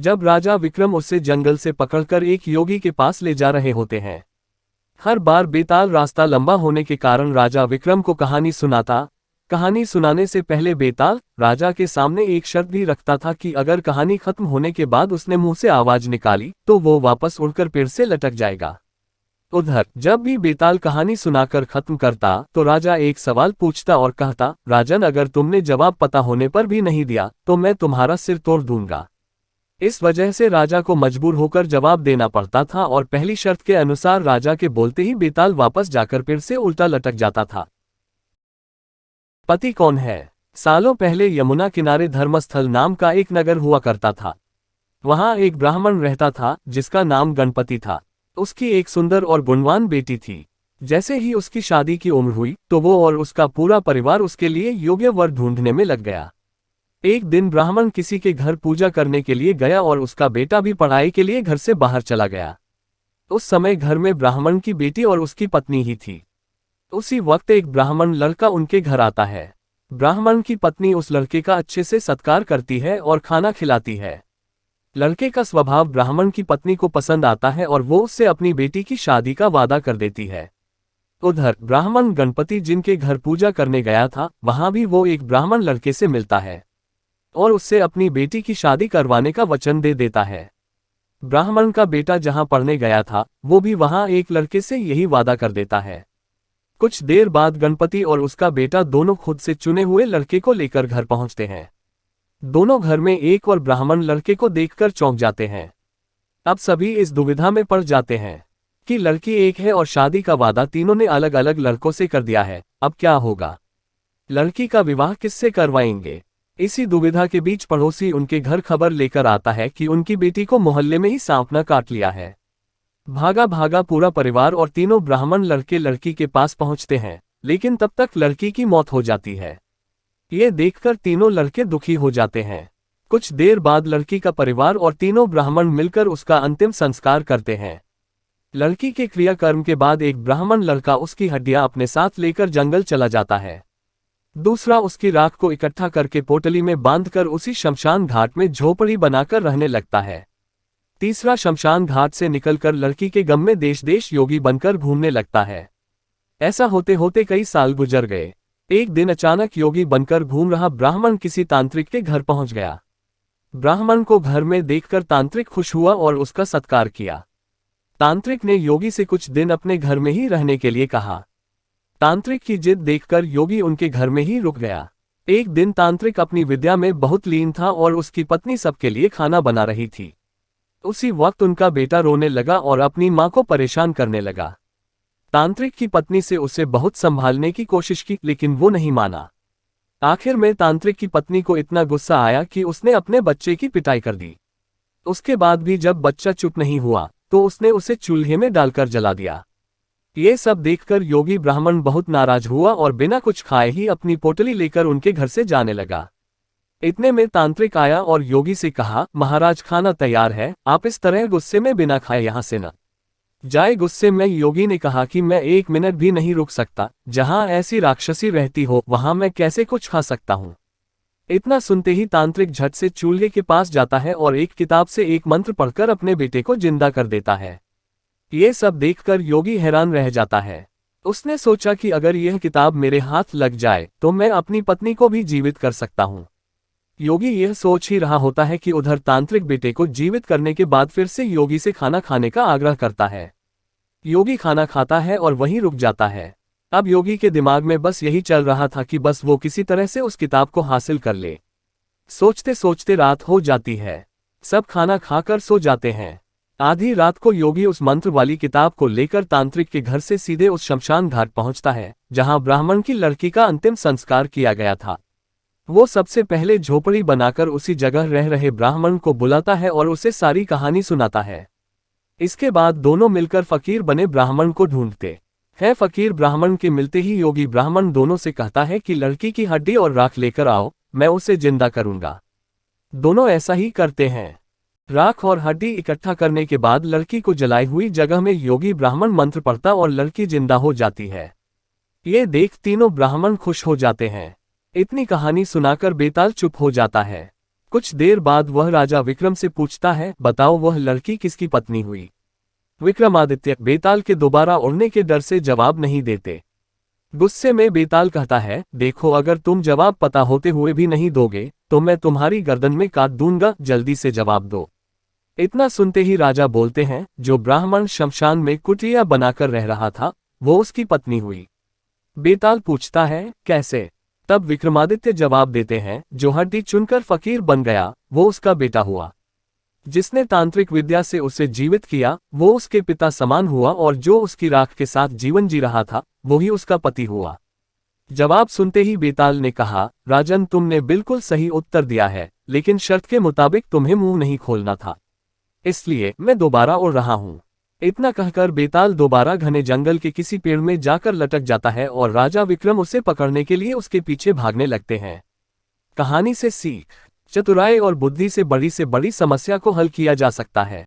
जब राजा विक्रम उसे जंगल से पकड़कर एक योगी के पास ले जा रहे होते हैं। हर बार बेताल रास्ता लंबा होने के कारण राजा विक्रम को कहानी सुनाता। कहानी सुनाने से पहले बेताल राजा के सामने एक शर्त भी रखता था कि अगर कहानी खत्म होने के बाद उसने मुंह से आवाज निकाली तो वो वापस उड़कर पेड़ से लटक जाएगा। उधर जब भी बेताल कहानी सुनाकर खत्म करता तो राजा एक सवाल पूछता और कहता, राजन, अगर तुमने जवाब पता होने पर भी नहीं दिया तो मैं तुम्हारा सिर तोड़ दूंगा। इस वजह से राजा को मजबूर होकर जवाब देना पड़ता था और पहली शर्त के अनुसार राजा के बोलते ही बेताल वापस जाकर पेड़ से उल्टा लटक जाता था। पति कौन है? सालों पहले यमुना किनारे धर्मस्थल नाम का एक नगर हुआ करता था। वहां एक ब्राह्मण रहता था जिसका नाम गणपति था। उसकी एक सुंदर और गुणवान बेटी थी। जैसे ही उसकी शादी की उम्र हुई तो वो और उसका पूरा परिवार उसके लिए योग्य वर ढूंढने में लग गया। एक दिन ब्राह्मण किसी के घर पूजा करने के लिए गया और उसका बेटा भी पढ़ाई के लिए घर से बाहर चला गया। उस समय घर में ब्राह्मण की बेटी और उसकी पत्नी ही थी। उसी वक्त एक ब्राह्मण लड़का उनके घर आता है। ब्राह्मण की पत्नी उस लड़के का अच्छे से सत्कार करती है और खाना खिलाती है। लड़के का स्वभाव ब्राह्मण की पत्नी को पसंद आता है और वो उससे अपनी बेटी की शादी का वादा कर देती है। उधर ब्राह्मण गणपति जिनके घर पूजा करने गया था, वहां भी वो एक ब्राह्मण लड़के से मिलता है और उससे अपनी बेटी की शादी करवाने का वचन दे देता है। ब्राह्मण का बेटा जहां पढ़ने गया था वो भी वहां एक लड़के से यही वादा कर देता है। कुछ देर बाद गणपति और उसका बेटा दोनों खुद से चुने हुए लड़के को लेकर घर पहुंचते हैं। दोनों घर में एक और ब्राह्मण लड़के को देखकर चौंक जाते हैं। अब सभी इस दुविधा में पड़ जाते हैं कि लड़की एक है और शादी का वादा तीनों ने अलग अलग लड़कों से कर दिया है। अब क्या होगा? लड़की का विवाह किससे करवाएंगे? इसी दुविधा के बीच पड़ोसी उनके घर खबर लेकर आता है कि उनकी बेटी को मोहल्ले में ही सांप ने काट लिया है। भागा भागा पूरा परिवार और तीनों ब्राह्मण लड़के लड़की के पास पहुंचते हैं, लेकिन तब तक लड़की की मौत हो जाती है। ये देखकर तीनों लड़के दुखी हो जाते हैं। कुछ देर बाद लड़की का परिवार और तीनों ब्राह्मण मिलकर उसका अंतिम संस्कार करते हैं। लड़की के क्रियाकर्म के बाद एक ब्राह्मण लड़का उसकी हड्डियां अपने साथ लेकर जंगल चला जाता है। दूसरा उसकी राख को इकट्ठा करके पोटली में बांधकर उसी शमशान घाट में झोपड़ी बनाकर रहने लगता है। तीसरा शमशान घाट से निकलकर लड़की के गम में देश देश योगी बनकर घूमने लगता है। ऐसा होते होते कई साल गुजर गए। एक दिन अचानक योगी बनकर घूम रहा ब्राह्मण किसी तांत्रिक के घर पहुंच गया। ब्राह्मण को घर में देखकर तांत्रिक खुश हुआ और उसका सत्कार किया। तांत्रिक ने योगी से कुछ दिन अपने घर में ही रहने के लिए कहा। तांत्रिक की जिद देखकर योगी उनके घर में ही रुक गया। एक दिन तांत्रिक अपनी विद्या में बहुत लीन था और उसकी पत्नी सबके लिए खाना बना रही थी। उसी वक्त उनका बेटा रोने लगा और अपनी मां को परेशान करने लगा। तांत्रिक की पत्नी से उसे बहुत संभालने की कोशिश की, लेकिन वो नहीं माना। आखिर में तांत्रिक की पत्नी को इतना गुस्सा आया कि उसने अपने बच्चे की पिटाई कर दी। उसके बाद भी जब बच्चा चुप नहीं हुआ तो उसने उसे चूल्हे में डालकर जला दिया। ये सब देखकर योगी ब्राह्मण बहुत नाराज हुआ और बिना कुछ खाए ही अपनी पोटली लेकर उनके घर से जाने लगा। इतने में तांत्रिक आया और योगी से कहा, महाराज खाना तैयार है, आप इस तरह गुस्से में बिना खाए यहां से न जाए। गुस्से में योगी ने कहा कि मैं 1 मिनट भी नहीं रुक सकता। जहां ऐसी राक्षसी रहती हो वहां मैं कैसे कुछ खा सकता हूं। इतना सुनते ही तांत्रिक झट से चूल्हे के पास जाता है और एक किताब से एक मंत्र पढ़कर अपने बेटे को जिंदा कर देता है। ये सब देखकर योगी हैरान रह जाता है। उसने सोचा कि अगर यह किताब मेरे हाथ लग जाए तो मैं अपनी पत्नी को भी जीवित कर सकता हूं। योगी यह सोच ही रहा होता है कि उधर तांत्रिक बेटे को जीवित करने के बाद फिर से योगी से खाना खाने का आग्रह करता है। योगी खाना खाता है और वहीं रुक जाता है। अब योगी के दिमाग में बस यही चल रहा था कि बस वो किसी तरह से उस किताब को हासिल कर ले। सोचते सोचते रात हो जाती है। सब खाना खाकर सो जाते हैं। आधी रात को योगी उस मंत्र वाली किताब को लेकर तांत्रिक के घर से सीधे उस शमशान घाट पहुंचता है जहां ब्राह्मण की लड़की का अंतिम संस्कार किया गया था। वो सबसे पहले झोपड़ी बनाकर उसी जगह रह रहे ब्राह्मण को बुलाता है और उसे सारी कहानी सुनाता है। इसके बाद दोनों मिलकर फकीर बने ब्राह्मण को ढूंढते हैं। फकीर ब्राह्मण के मिलते ही योगी ब्राह्मण दोनों से कहता है कि लड़की की हड्डी और राख लेकर आओ, मैं उसे जिंदा करूंगा। दोनों ऐसा ही करते हैं। राख और हड्डी इकट्ठा करने के बाद लड़की को जलाई हुई जगह में योगी ब्राह्मण मंत्र पढ़ता और लड़की जिंदा हो जाती है। ये देख तीनों ब्राह्मण खुश हो जाते हैं। इतनी कहानी सुनाकर बेताल चुप हो जाता है। कुछ देर बाद वह राजा विक्रम से पूछता है, बताओ वह लड़की किसकी पत्नी हुई। विक्रमादित्य बेताल के दोबारा उड़ने के डर से जवाब नहीं देते। गुस्से में बेताल कहता है, देखो अगर तुम जवाब पता होते हुए भी नहीं दोगे तो मैं तुम्हारी गर्दन में काट दूंगा, जल्दी से जवाब दो। इतना सुनते ही राजा बोलते हैं, जो ब्राह्मण शमशान में कुटिया बनाकर रह रहा था वो उसकी पत्नी हुई। बेताल पूछता है, कैसे? तब विक्रमादित्य जवाब देते हैं, जो हड्डी चुनकर फकीर बन गया वो उसका बेटा हुआ। जिसने तांत्रिक विद्या से उसे जीवित किया वो उसके पिता समान हुआ, और जो उसकी राख के साथ जीवन जी रहा था वो ही उसका पति हुआ। जवाब सुनते ही बेताल ने कहा, राजन तुमने बिल्कुल सही उत्तर दिया है, लेकिन शर्त के मुताबिक तुम्हें मुंह नहीं खोलना था, इसलिए मैं दोबारा उड़ रहा हूं। इतना कहकर बेताल दोबारा घने जंगल के किसी पेड़ में जाकर लटक जाता है और राजा विक्रम उसे पकड़ने के लिए उसके पीछे भागने लगते हैं। कहानी से सीख, चतुराई और बुद्धि से बड़ी समस्या को हल किया जा सकता है।